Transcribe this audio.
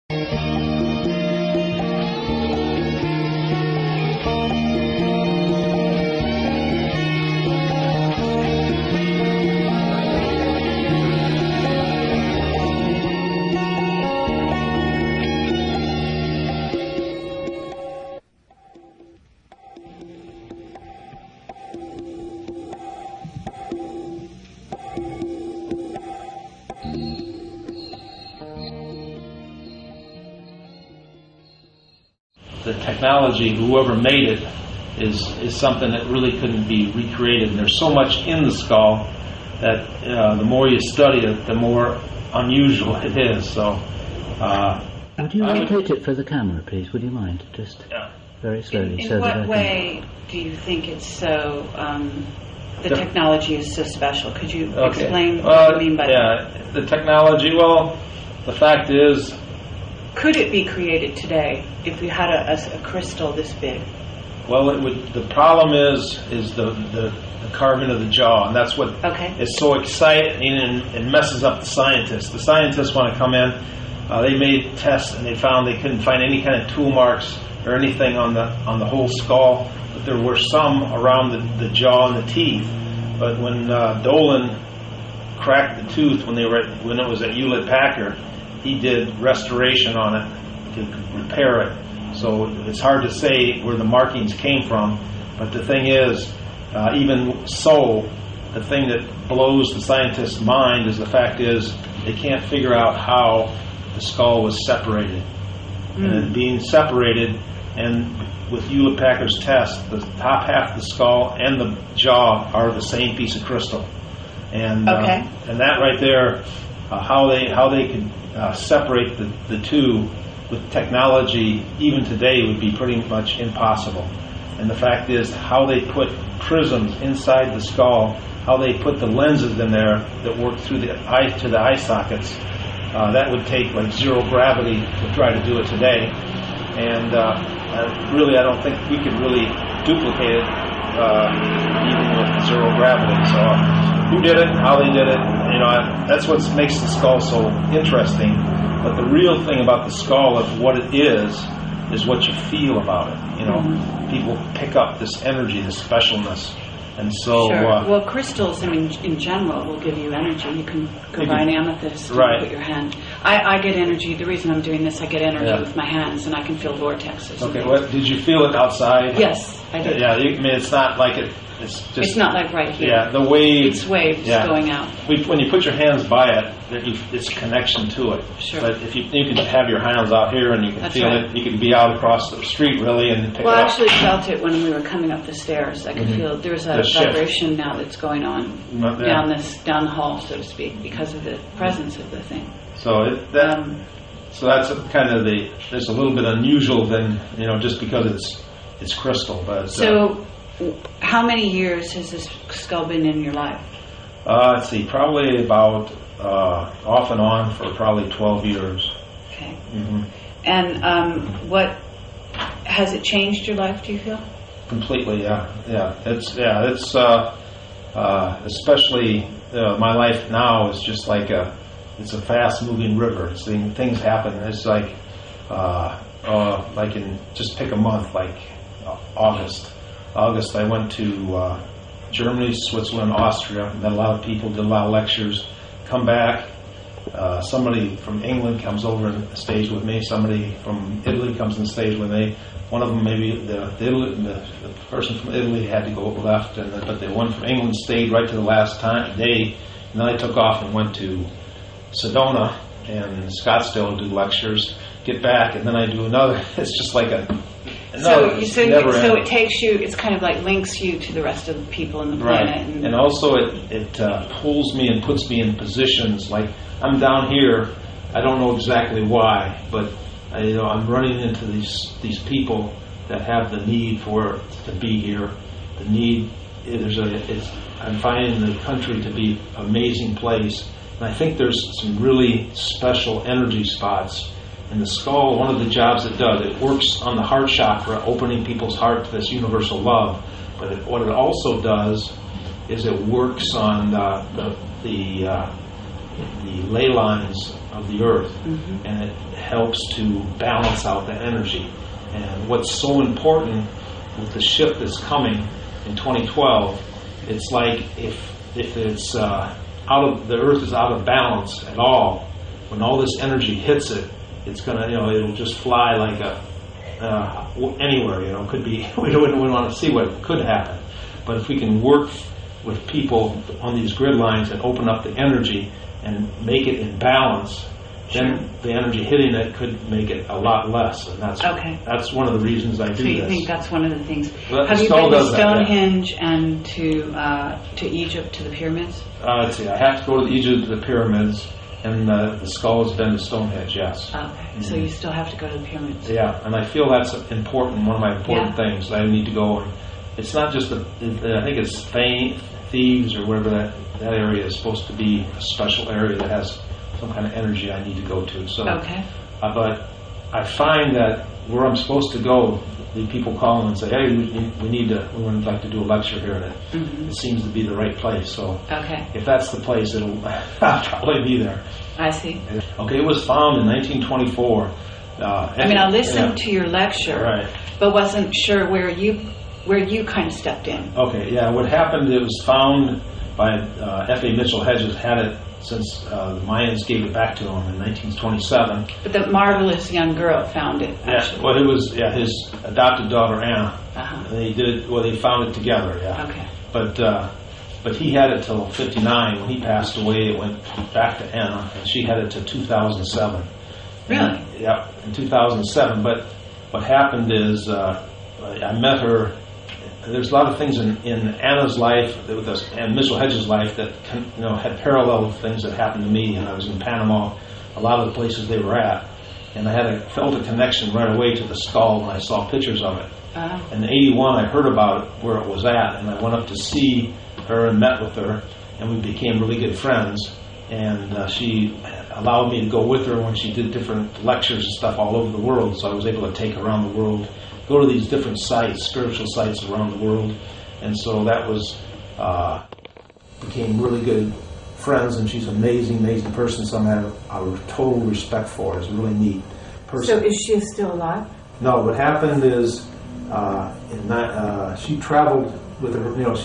The technology, whoever made it, is something that really couldn't be recreated. And there's so much in the skull that the more you study it, the more unusual it is. So, would you rotate it for the camera, please? Would you mind? Just very slowly. In what way do you think it's so? The technology is so special. Could you explain what you mean by that? The technology. Well, the fact is, could it be created today if we had a crystal this big? Well, it would. The problem is the carving of the jaw, and that's what is so exciting and messes up the scientists. The scientists want to come in. They made tests and they found they couldn't find any kind of tool marks or anything on the whole skull, but there were some around the jaw and the teeth. But when Dolan cracked the tooth when it was at Hewlett-Packard, he did restoration on it to repair it. So it's hard to say where the markings came from, but the thing is, even so, the thing that blows the scientist's mind is the fact is they can't figure out how the skull was separated. And being separated, and with Hewlett-Packard's test, the top half of the skull and the jaw are the same piece of crystal. And and that right there, how they could separate the two with technology, even today, would be pretty much impossible. And the fact is, how they put prisms inside the skull, how they put the lenses in there that work through the eye to the eye sockets, that would take like zero gravity to try to do it today. And really, I don't think we could really duplicate it even with zero gravity. So who did it, how they did it, that's what makes the skull so interesting. But the real thing about the skull of what it is what you feel about it. People pick up this energy, this specialness. And so, well, crystals, in general, will give you energy. You can go buy an amethyst and put your hand. I get energy. The reason I'm doing this, I get energy with my hands, and I can feel vortexes. Okay, what did you feel it outside? Yes, I did. Yeah, it's not like it. It's just. It's not like right here. Yeah, the waves. It's waves going out. When you put your hands by it, it's connection to it. Sure. But if you can have your hands out here and you can feel it, you can be out across the street really and pick it up. Well, I actually felt it when we were coming up the stairs. I could feel there's a vibration now that's going on down the hall, so to speak, because of the presence of the thing. So so that's kind of there's a little bit unusual than just because it's crystal, but so. How many years has this skull been in your life? Let's see, probably about off and on for probably 12 years. Okay. And what has it changed your life? Do you feel? Completely, yeah. It's especially my life now is just like it's a fast-moving river. Things happen. It's like in just pick a month, like August. I went to Germany, Switzerland, Austria, met a lot of people, did a lot of lectures, come back, somebody from England comes over and stays with me, somebody from Italy comes and stays with me. One of them, maybe the person from Italy had to go left, but the one from England stayed right to the last day, and then I took off and went to Sedona and Scottsdale to do lectures, get back, and then I do another. It's just like so it takes you, it's kind of like links you to the rest of the people in the planet. Right. And also it pulls me and puts me in positions, like I'm down here, I don't know exactly why, but I'm running into these people that have the need to be here. The need, I'm finding the country to be an amazing place. And I think there's some really special energy spots. And the skull, one of the jobs it does, it works on the heart chakra, opening people's heart to this universal love. But what it also does is it works on the ley lines of the earth, and it helps to balance out the energy. And what's so important with the shift that's coming in 2012, it's like if it's the Earth is out of balance at all, when all this energy hits it, it's gonna, it'll just fly like anywhere. Could be. We wouldn't want to see what could happen. But if we can work with people on these grid lines and open up the energy and make it in balance, then the energy hitting it could make it a lot less, and that's one of the reasons I do this. So you think that's one of the things. Well, have you been to Stonehenge and to Egypt, to the pyramids? Let's see, I have to go to Egypt to the pyramids, and the skull has been to Stonehenge, yes. Okay, so you still have to go to the pyramids. Yeah, and I feel that's important, one of my important things. I need to go, and it's not just, I think it's Thebes or wherever that area is supposed to be a special area that has some kind of energy I need to go to. So, but I find that where I'm supposed to go, the people call and say, "Hey, we would like to do a lecture here," and it seems to be the right place. So, if that's the place, I'll probably be there. I see. Okay, it was found in 1924. I listened to your lecture, but wasn't sure where you kind of stepped in. Okay, yeah. What happened? It was found by F.A. Mitchell-Hedges. Had it since the Mayans gave it back to him in 1927. But the marvelous young girl found it. Actually. Yeah, well, it was his adopted daughter Anna. They did it. Well, they found it together. Yeah. Okay. But he had it till '59. When he passed away, it went back to Anna, and she had it till 2007. Really? And, yeah, in 2007. But what happened is I met her. There's a lot of things in Anna's life and Mitchell-Hedges' life that had parallel things that happened to me. And I was in Panama, a lot of the places they were at, and I felt a connection right away to the skull when I saw pictures of it. And in '81, I heard about it where it was at, and I went up to see her and met with her, and we became really good friends. And she allowed me to go with her when she did different lectures and stuff all over the world. So I was able to take her around the world, go to these different sites, spiritual sites around the world. And so that was, became really good friends, and she's an amazing, amazing person. So I have a total respect for her. It's a really neat person. So is she still alive? No, what happened is she traveled with her,